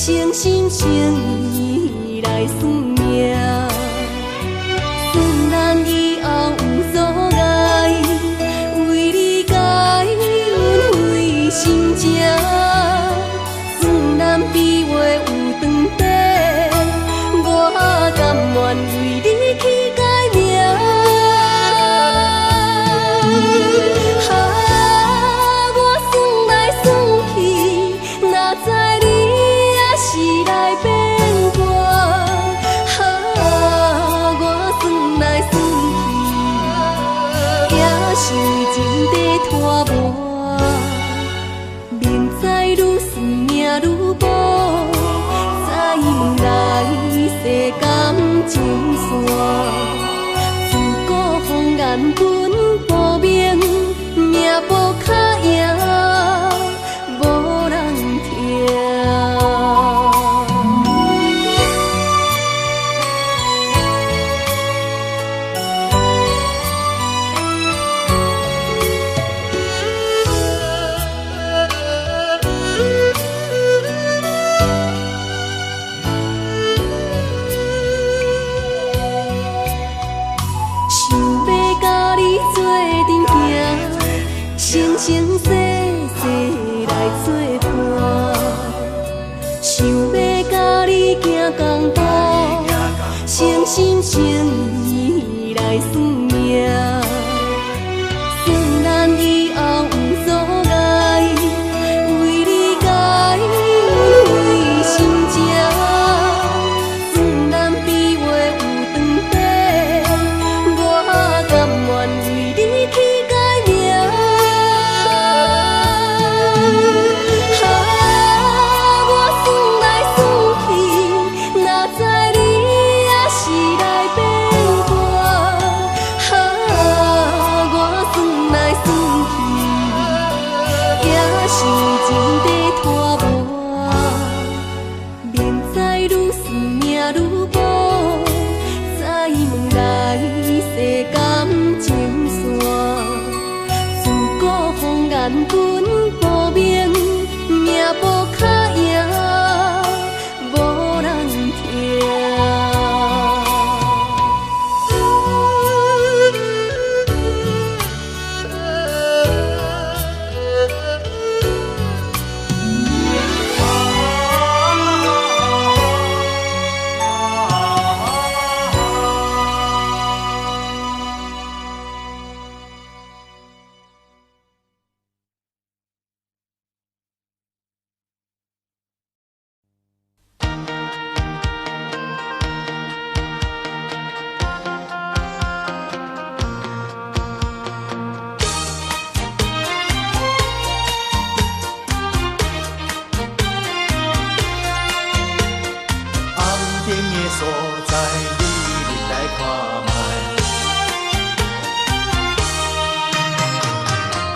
诚心诚意来算命，算咱以后有所爱，为你改阮费心情，算咱比话有长短，我甘愿为你去改命。我算来算去，哪知你也是来变卦。我算来算去，也是为情在拖磨。明知愈算命愈薄，再问来世感情线。自古风眼本无明，命簿较赢，无人听。想要甲你做阵行，生生世世来作伴。想要甲你行共步，诚心诚意来算命，算咱以后有所爱，为你改阮费心情，算咱比话有长短，我甘愿为你去改命。我算来算去，哪知你也是来变卦。我算来算去，也是为情在拖磨。明知愈算命愈薄，再问来世感情线。自古风眼本无明，命簿较赢，无人听。所在，你来看卖。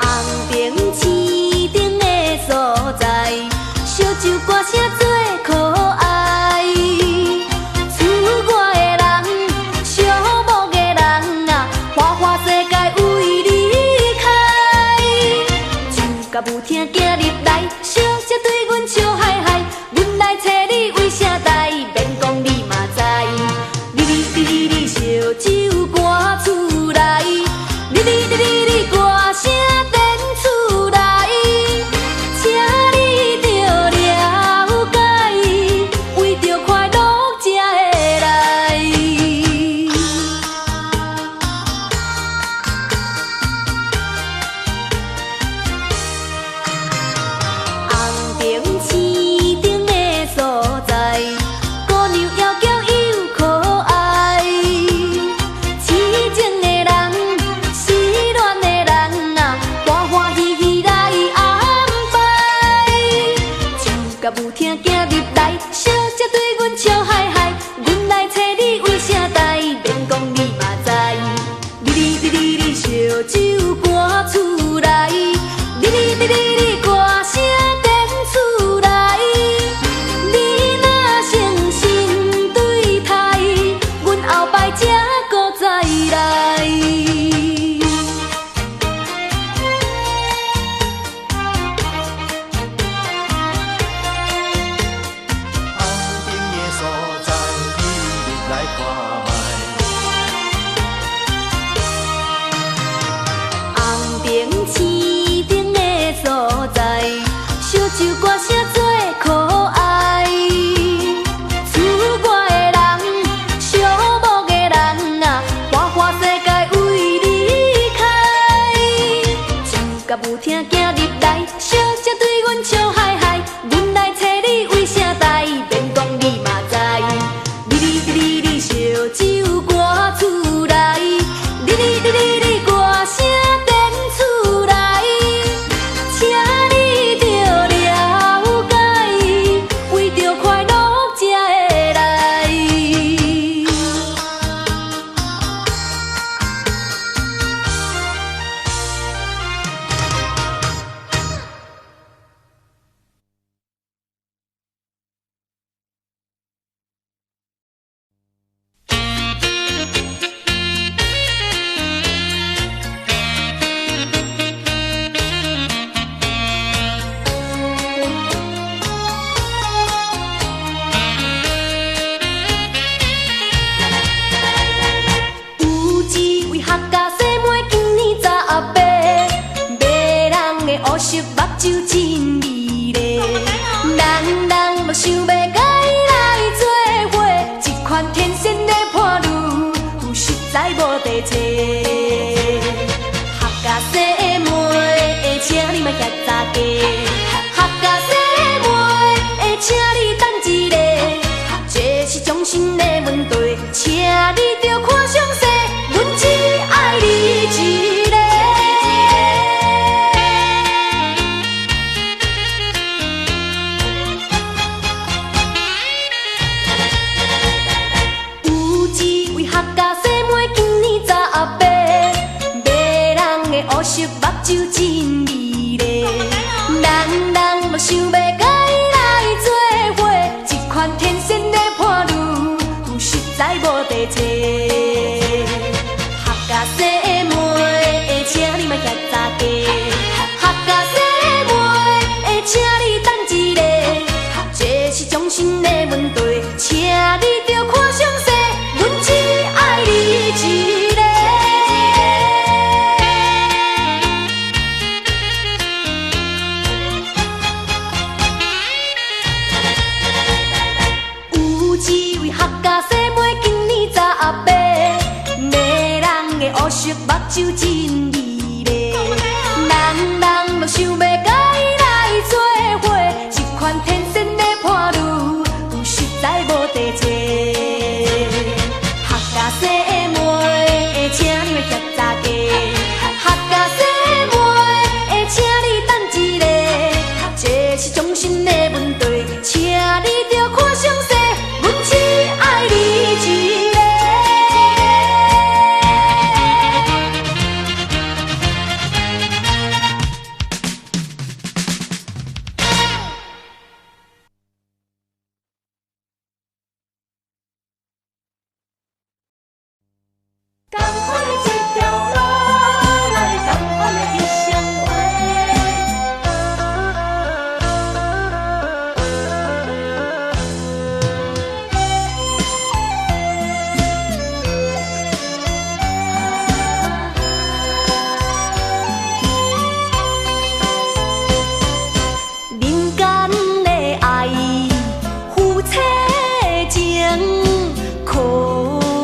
红灯市顶的所在，烧酒歌声做可爱。厝外的人，小木的人啊，花花世界为你开。酒甲舞厅走入来，小姐对阮笑嗨嗨，阮来找你为啥代？免讲你嘛知，你烧酒歌厝内，你歌声电厝内，请你着了解，为着快乐才会来。红灯市顶的所在，姑娘窈窕又可爱。痴情的人，失恋的人啊，欢欢喜喜来安排。酒甲舞厅走入来，小姐对阮笑嗨嗨，阮来找你为啥代？免讲你嘛知，你烧酒歌厝内，你歌声电厝内，你若诚心对待，阮后摆才搁再来。酒真美丽，人人都想要甲伊来做伙，一款天生的伴侣，实在无地找。合家姊妹，请你莫遐早嫁，合家姊妹，请你等一下，这是终身的问题，请你着看详细，阮只爱你一个。有一位客家姊妹，今年18，迷人的乌色目睭真美丽，人人都想要甲伊来做伙，一款天生的伴侣，实在无地找。客家姊妹，请你莫遐早嫁，客家姊妹，请你等一下，这是终身的问题，请你着看详细，阮只爱你一个。有一位客家姊妹，今年18，迷人的乌色目睭真美丽，人人都想要甲伊来做伙，一款天生的伴侣，实在无地找。客家姊妹，请你莫遐早嫁，客家姊妹，请你等一下，这是终身的问题，请你着看详细，阮只爱你一个。同款的一条路，咱是同款的彼相会。人间的爱，夫妻情，可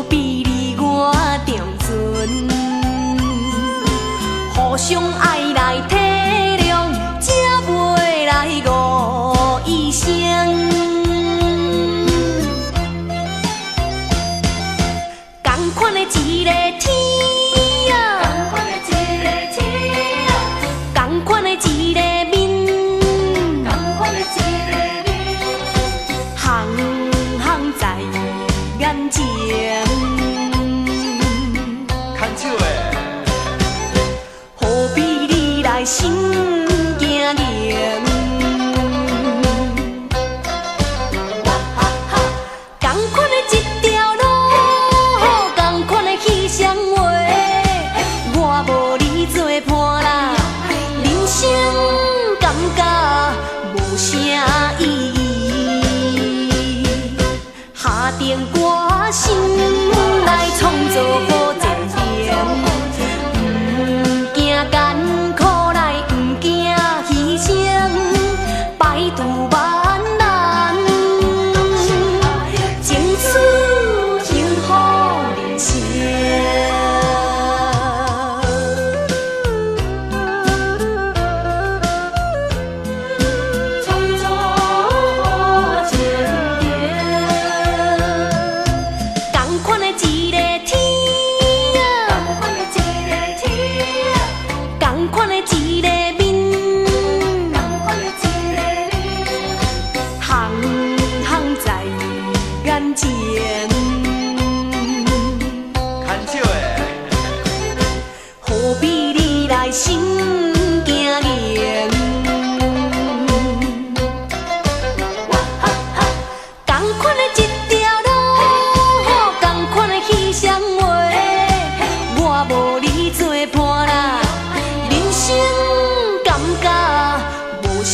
比你我重存。互相爱来体谅，才袂来误意生。同款的一个天啊，同款的一个面，行行在眼前。牵手的，何必你来心惊惊？同款的一条路，同款的去相会，我无你做伴啦，人生感觉无啥意义。下定决心来创造好前程。不惊艰苦来，不惊牺牲，百途万难，情此幸福人生。创造好前程，同款的一个天啊，同款的一个面，行行在眼前。牵手的，何必你来心惊惊？同款的一条路，同款的去相会，我无你做伴啦，人生感觉无啥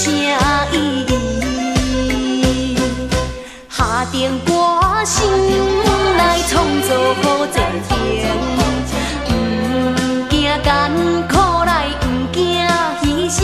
意义。下定决心来创造好前程，不惊艰苦来，不惊牺牲，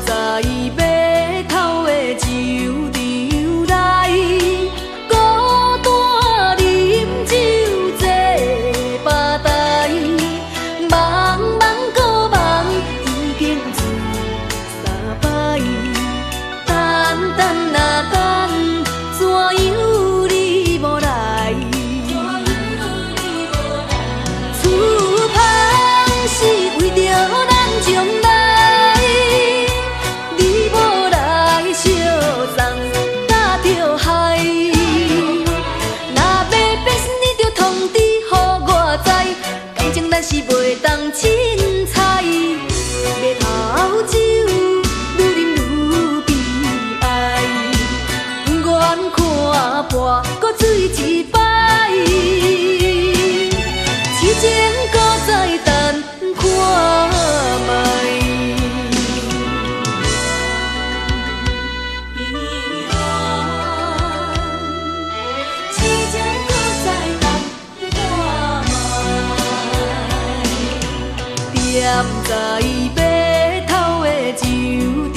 在码头的酒场内，孤单饮酒坐吧台，茫茫个梦已经醉三摆，等等啊等，怎样你无来？厝旁是为着咱将来，你无来相送，搭着海。若要变心，你着通知予我知，感情咱是袂当凊彩。要头酒愈饮愈悲哀，愿看破搁醉一摆。痴情搁再等看卖，悲恋。痴情搁再等看卖，踮在码头的酒场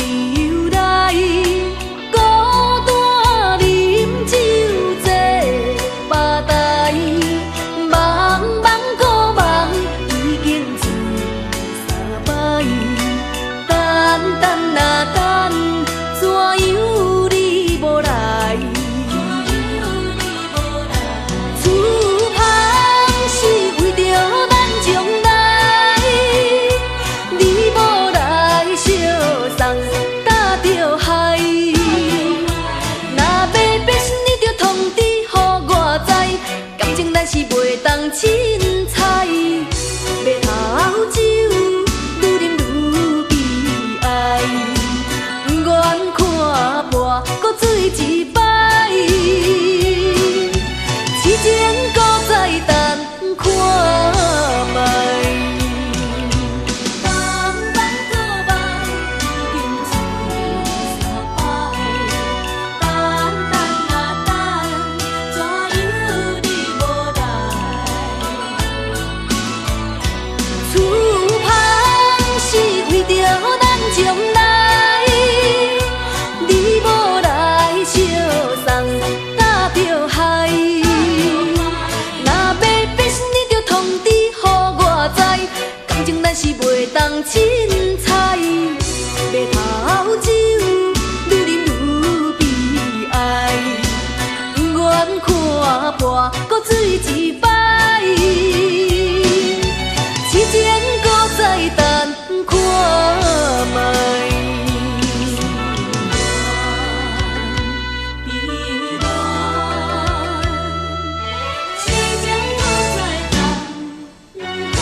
内，孤单饮酒坐吧台。茫茫个梦已经醉三摆，等等啊等，怎样你无来？厝旁是为着咱将来，你无来相送，搭着海。若要变心，你着通知予我知，感情咱是袂当凊彩。要头酒愈饮愈悲哀，愿看破搁醉一摆。痴情搁再等看卖。茫茫个梦已经醉三摆，等等啊等，怎样你无来？厝旁是为着咱将来，你无来相送，搭着海。若要变心，你着通知予我知，感情咱是袂当凊彩。要头酒愈饮愈悲哀，愿看破搁醉一摆。痴情搁再等看卖。悲恋，痴情搁再等看卖。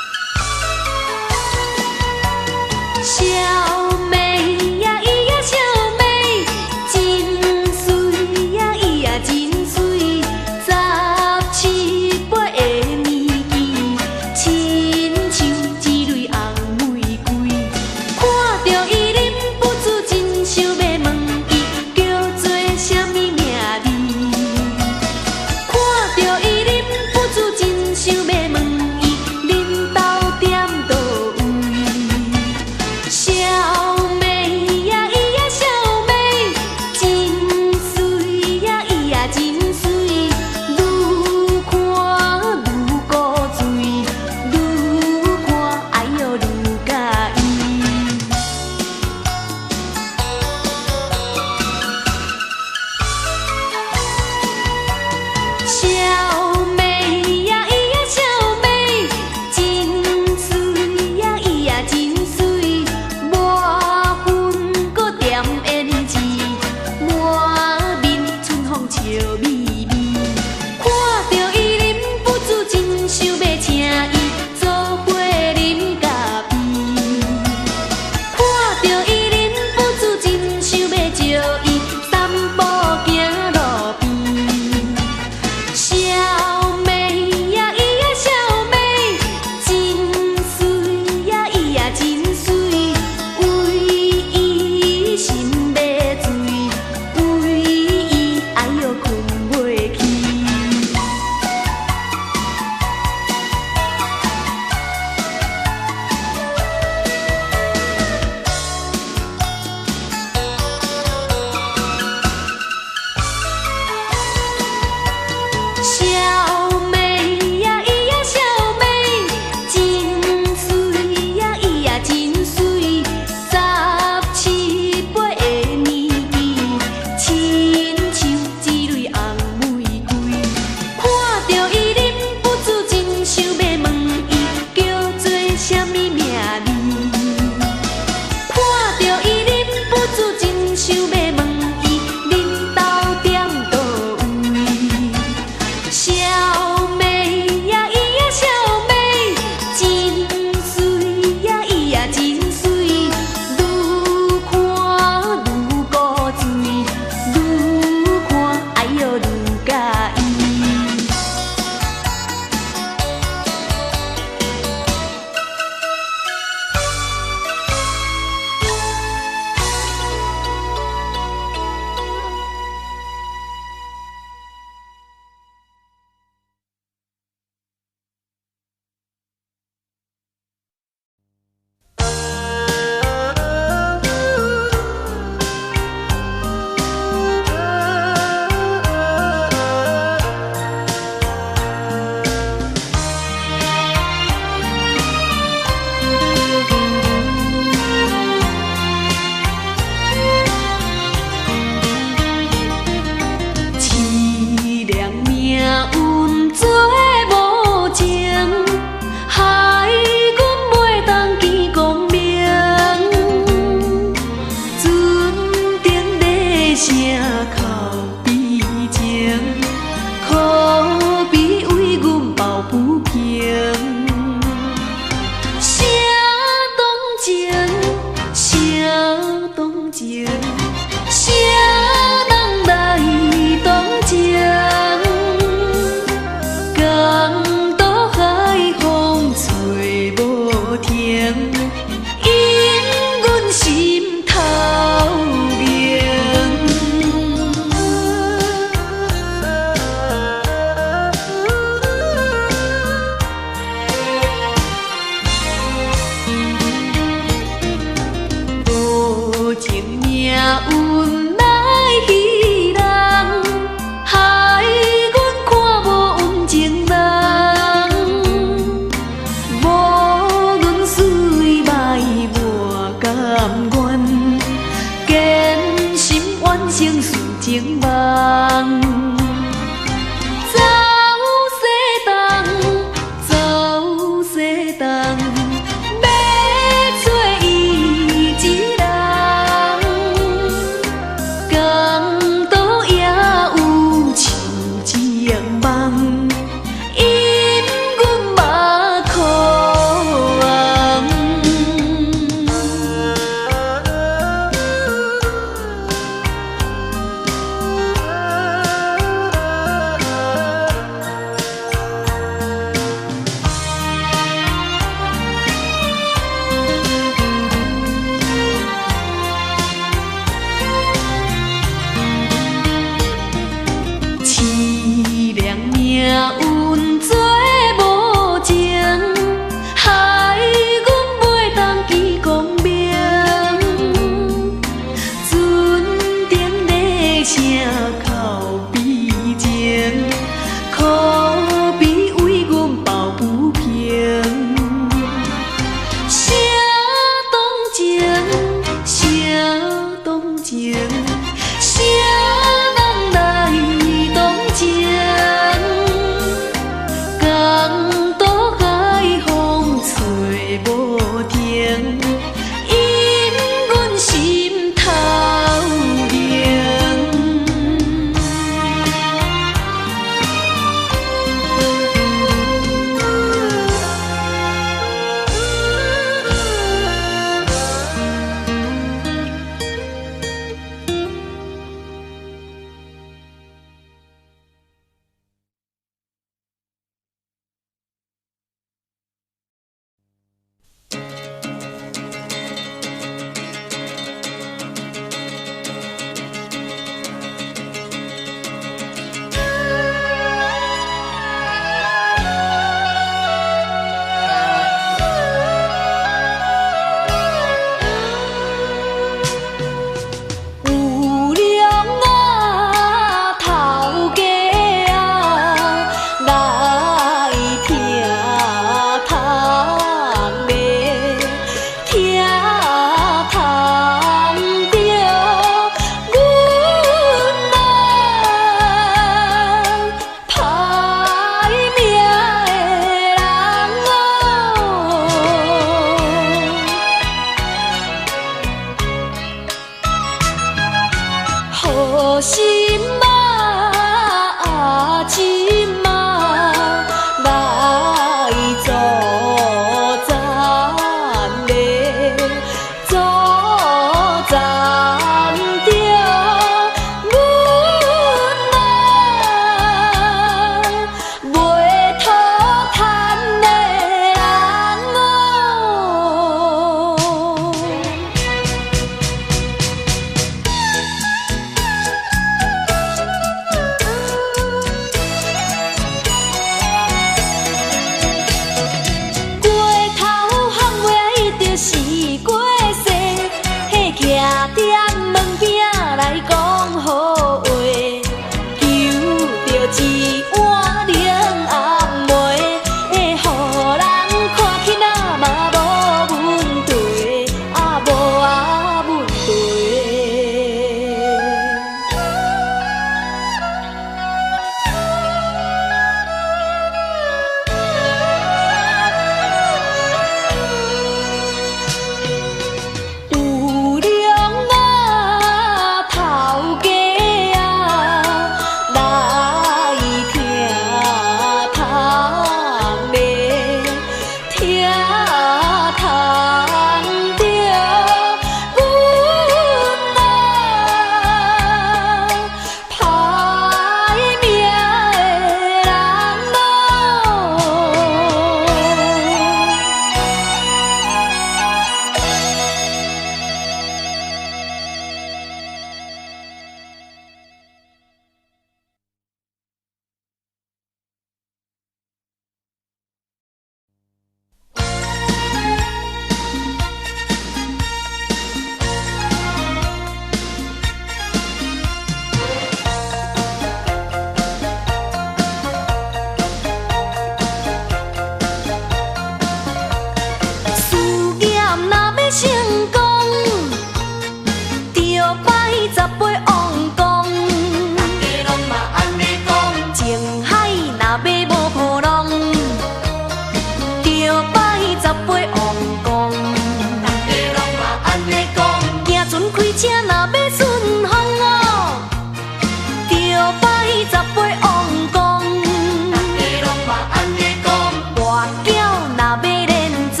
若要连庄，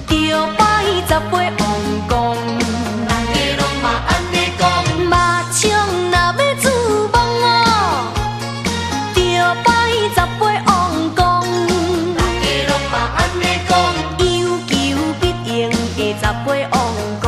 着摆10杯王公。大家拢嘛安尼讲，麻将若要煮梦哦，着摆10杯王公。大家拢嘛安尼讲，悠久必赢的10杯王公。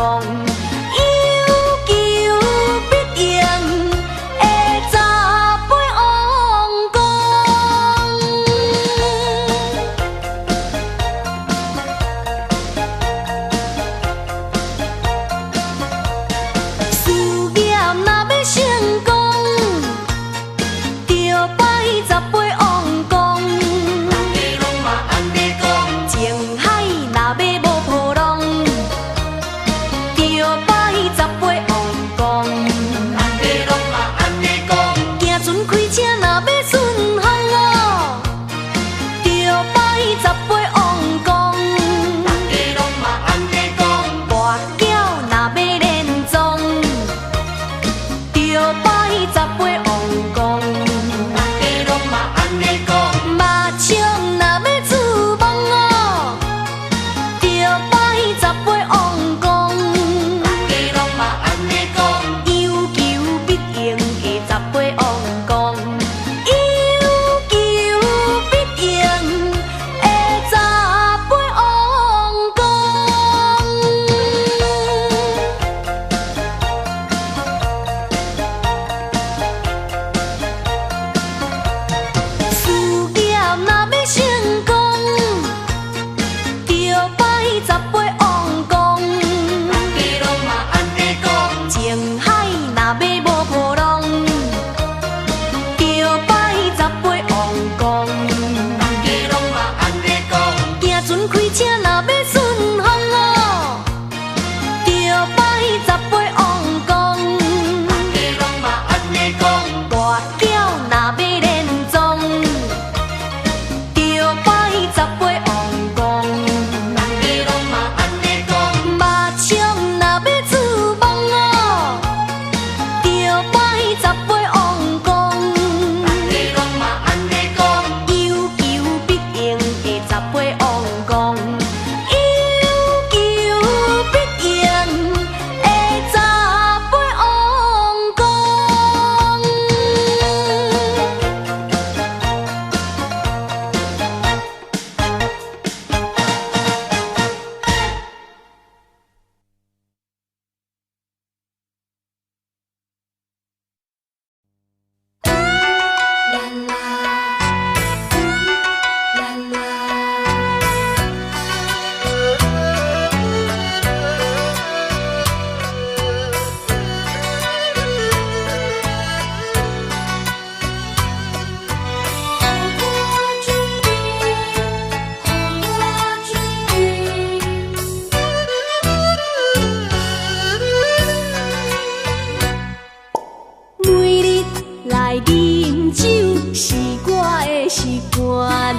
饮酒是我的习惯，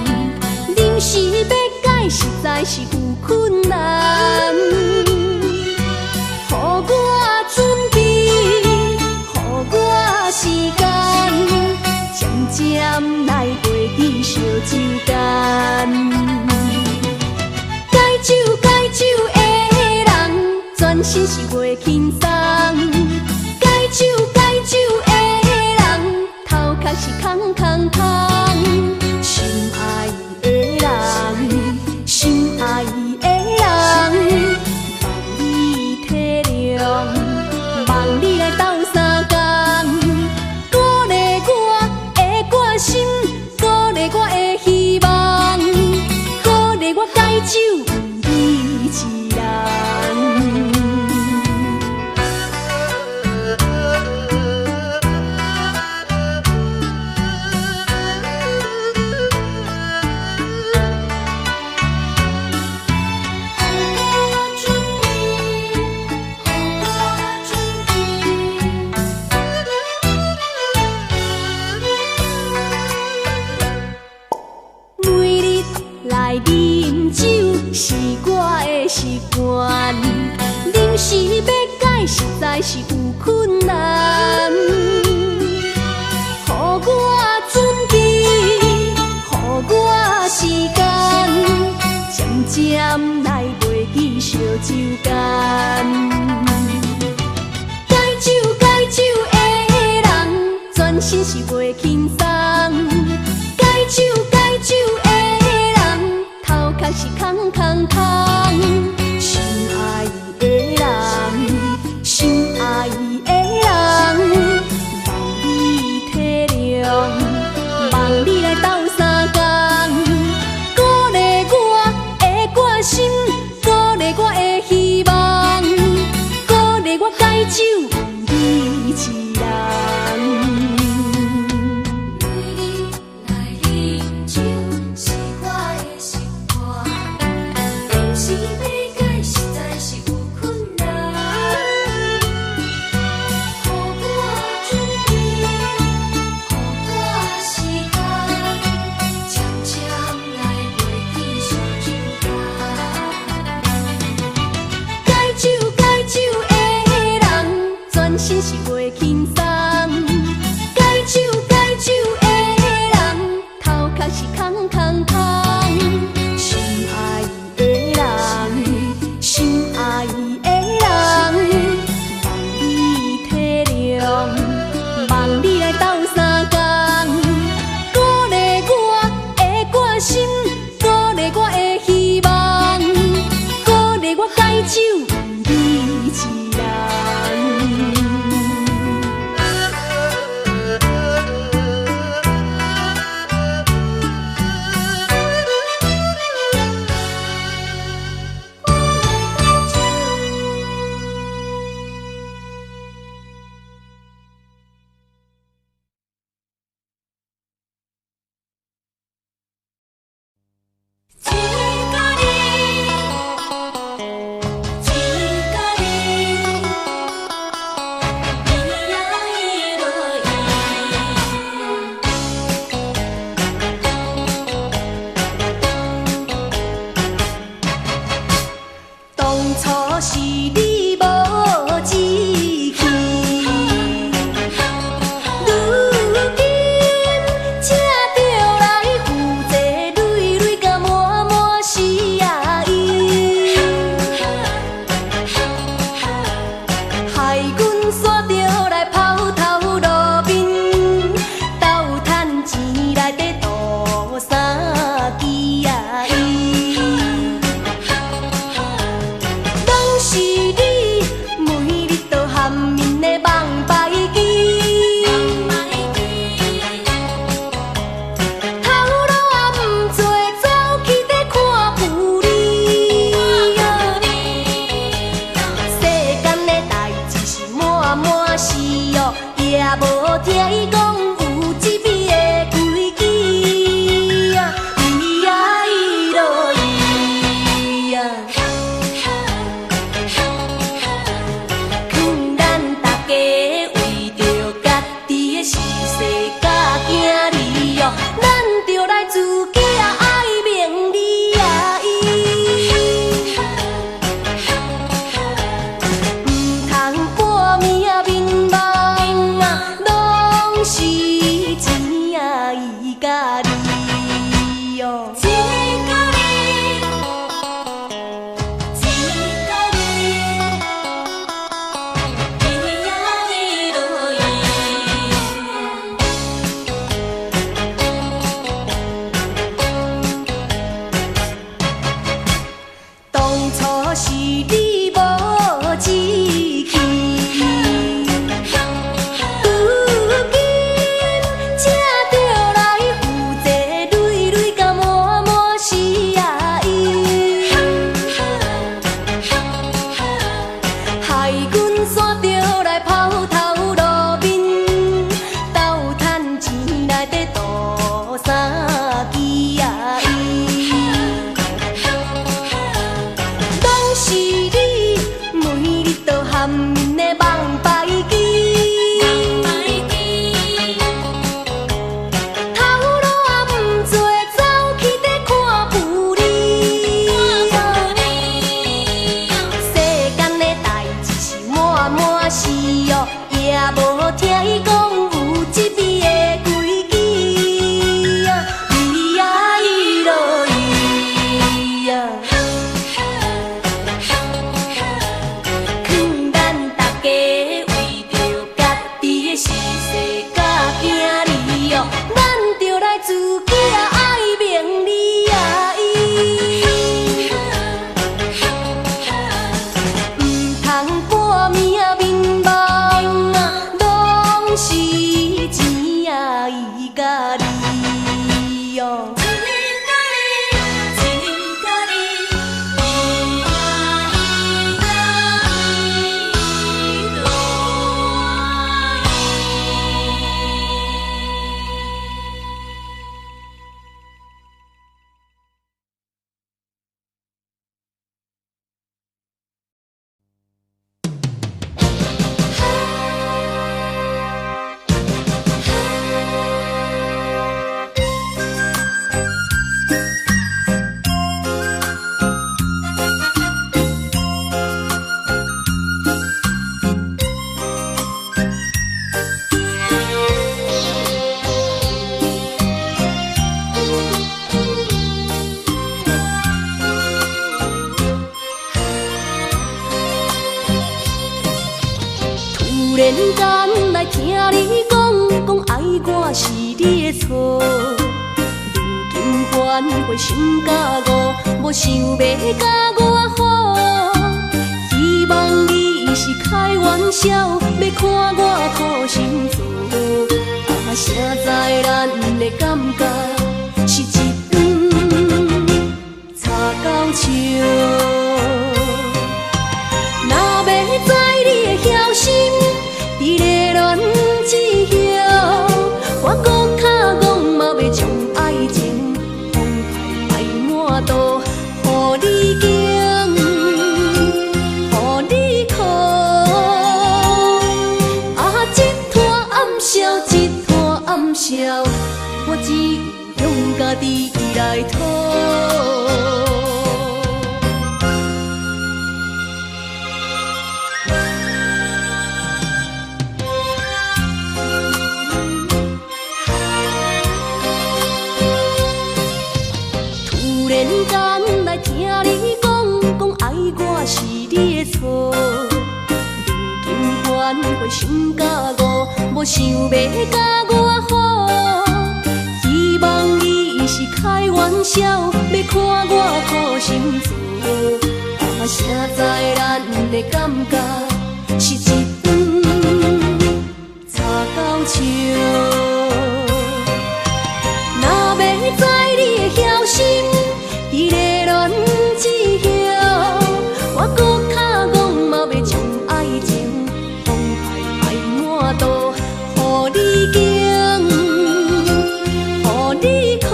临时要改实在是有困难。予我准备，予我时间，渐渐来过去烧酒干。解酒的人，全身是袂轻松。解酒的人，头壳是空空空。心爱的人，心爱的人，望你体谅，望你来斗相共，鼓励我的决心，鼓励我的希望，鼓励我解酒。饮酒是我的习惯，临时要改实在是有困难。予我准备，予我时间。念来袂记烧酒干。解酒的人，全身是袂轻松。解酒的人，头壳是空空空。心爱伊的人，心爱伊的人，望你体谅，望你来斗相共，鼓励我的决心，鼓励我的希望，鼓励我解酒为你一人。心是袂轻松，解酒的人，头壳是空空空。心爱伊的人，心爱伊的人，望你体谅，望你来斗相共，鼓励我的决心，鼓励我的希望，鼓励我解酒为你一人。然间来听你讲，讲爱我是你的错。如今反悔心甲误，无想要甲我好。希望你是开玩笑，要看我苦心做。啊，谁知咱的感觉是一场擦到笑。若要知你的晓心，伫个恋之后，我搁较讲嘛要将爱情风排满肚，予你惊，予你苦。啊，一摊暗笑，一摊暗笑，我只有用家己来讨。突然间来听你讲，讲爱我是你的错。如今反悔心甲误，无想要甲我好。希望你是开玩笑，要看我苦心做。啊，谁知咱的感觉是一场擦到笑。若要知你的晓心，伫个恋之后，我搁较讲嘛要将爱情风排满肚，予你惊，予你苦。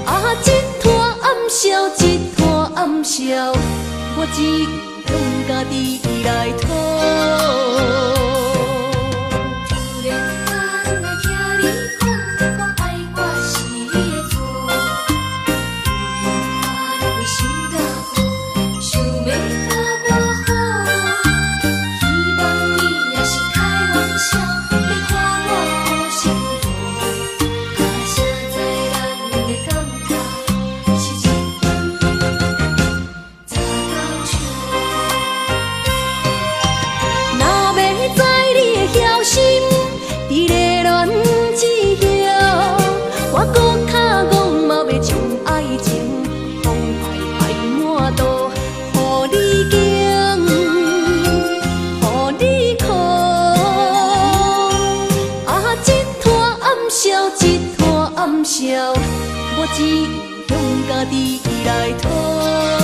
啊，一摊暗笑，一摊暗笑，我只用家己来讨。笑，我只用家己来讨。